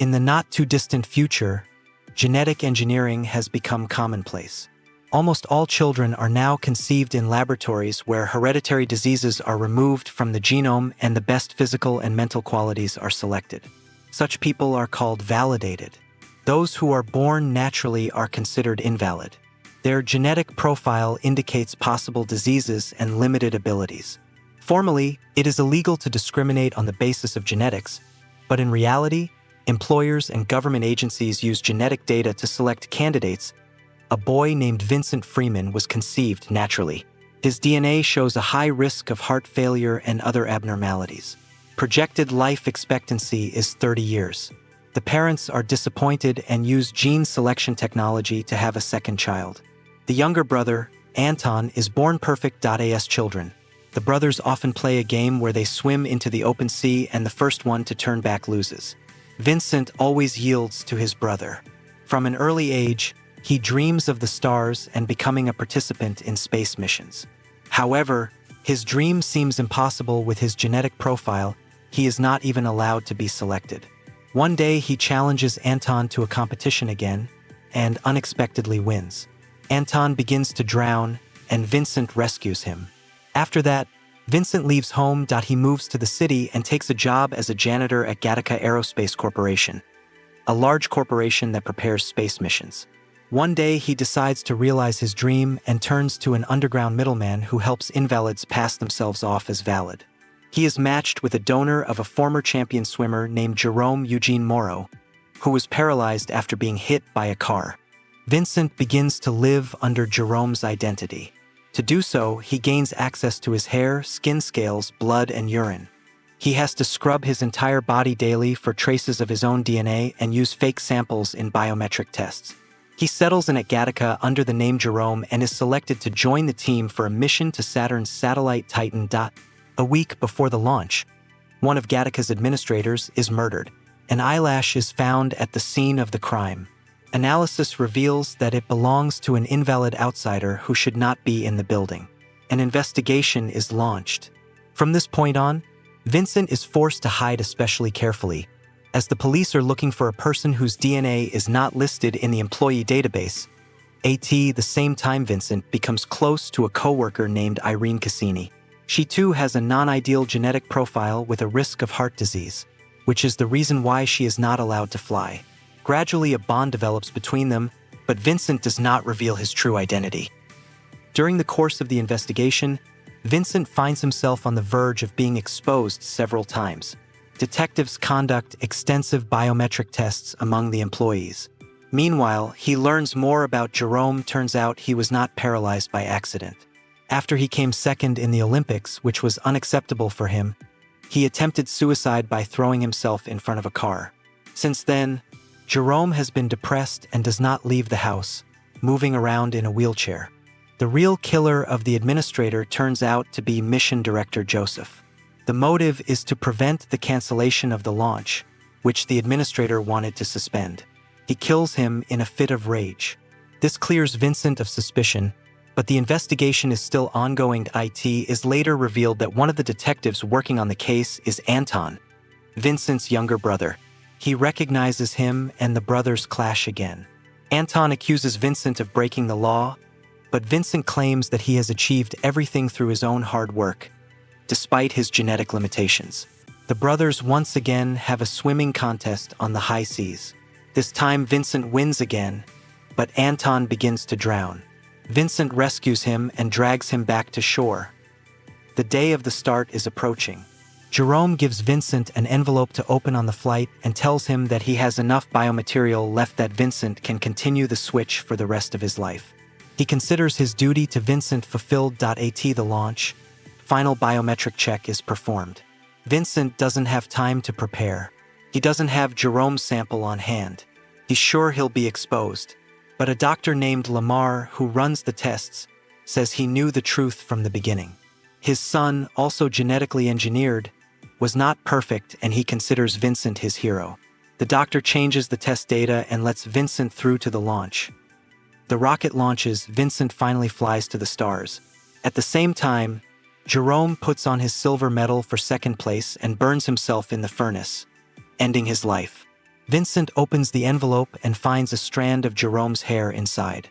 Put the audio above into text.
In the not-too-distant future, genetic engineering has become commonplace. Almost all children are now conceived in laboratories where hereditary diseases are removed from the genome and the best physical and mental qualities are selected. Such people are called validated. Those who are born naturally are considered invalid. Their genetic profile indicates possible diseases and limited abilities. Formally, it is illegal to discriminate on the basis of genetics, but in reality, employers and government agencies use genetic data to select candidates. A boy named Vincent Freeman was conceived naturally. His DNA shows a high risk of heart failure and other abnormalities. Projected life expectancy is 30 years. The parents are disappointed and use gene selection technology to have a second child. The younger brother, Anton, is born perfect. As children, the brothers often play a game where they swim into the open sea and the first one to turn back loses. Vincent always yields to his brother. From an early age, he dreams of the stars and becoming a participant in space missions. However, his dream seems impossible with his genetic profile. He is not even allowed to be selected. One day he challenges Anton to a competition again and unexpectedly wins. Anton begins to drown and Vincent rescues him. After that, Vincent leaves home. He moves to the city and takes a job as a janitor at Gattaca Aerospace Corporation, a large corporation that prepares space missions. One day he decides to realize his dream and turns to an underground middleman who helps invalids pass themselves off as valid. He is matched with a donor of a former champion swimmer named Jerome Eugene Morrow, who was paralyzed after being hit by a car. Vincent begins to live under Jerome's identity. To do so, he gains access to his hair, skin scales, blood, and urine. He has to scrub his entire body daily for traces of his own DNA and use fake samples in biometric tests. He settles in at Gattaca under the name Jerome and is selected to join the team for a mission to Saturn's satellite Titan. A week before the launch, one of Gattaca's administrators is murdered. An eyelash is found at the scene of the crime. Analysis reveals that it belongs to an invalid outsider who should not be in the building. An investigation is launched. From this point on, Vincent is forced to hide especially carefully, as the police are looking for a person whose DNA is not listed in the employee database. At the same time, Vincent becomes close to a coworker named Irene Cassini. She too has a non-ideal genetic profile with a risk of heart disease, which is the reason why she is not allowed to fly. Gradually, a bond develops between them, but Vincent does not reveal his true identity. During the course of the investigation, Vincent finds himself on the verge of being exposed several times. Detectives conduct extensive biometric tests among the employees. Meanwhile, he learns more about Jerome. Turns out he was not paralyzed by accident. After he came second in the Olympics, which was unacceptable for him, he attempted suicide by throwing himself in front of a car. Since then, Jerome has been depressed and does not leave the house, moving around in a wheelchair. The real killer of the administrator turns out to be Mission Director Joseph. The motive is to prevent the cancellation of the launch, which the administrator wanted to suspend. He kills him in a fit of rage. This clears Vincent of suspicion, but the investigation is still ongoing. It is later revealed that one of the detectives working on the case is Anton, Vincent's younger brother. He recognizes him and the brothers clash again. Anton accuses Vincent of breaking the law, but Vincent claims that he has achieved everything through his own hard work, despite his genetic limitations. The brothers once again have a swimming contest on the high seas. This time Vincent wins again, but Anton begins to drown. Vincent rescues him and drags him back to shore. The day of the start is approaching. Jerome gives Vincent an envelope to open on the flight and tells him that he has enough biomaterial left that Vincent can continue the switch for the rest of his life. He considers his duty to Vincent fulfilled. At the launch, final biometric check is performed. Vincent doesn't have time to prepare. He doesn't have Jerome's sample on hand. He's sure he'll be exposed. But a doctor named Lamar, who runs the tests, says he knew the truth from the beginning. His son, also genetically engineered, was not perfect, and he considers Vincent his hero. The doctor changes the test data and lets Vincent through to the launch. The rocket launches. Vincent finally flies to the stars. At the same time, Jerome puts on his silver medal for second place and burns himself in the furnace, ending his life. Vincent opens the envelope and finds a strand of Jerome's hair inside.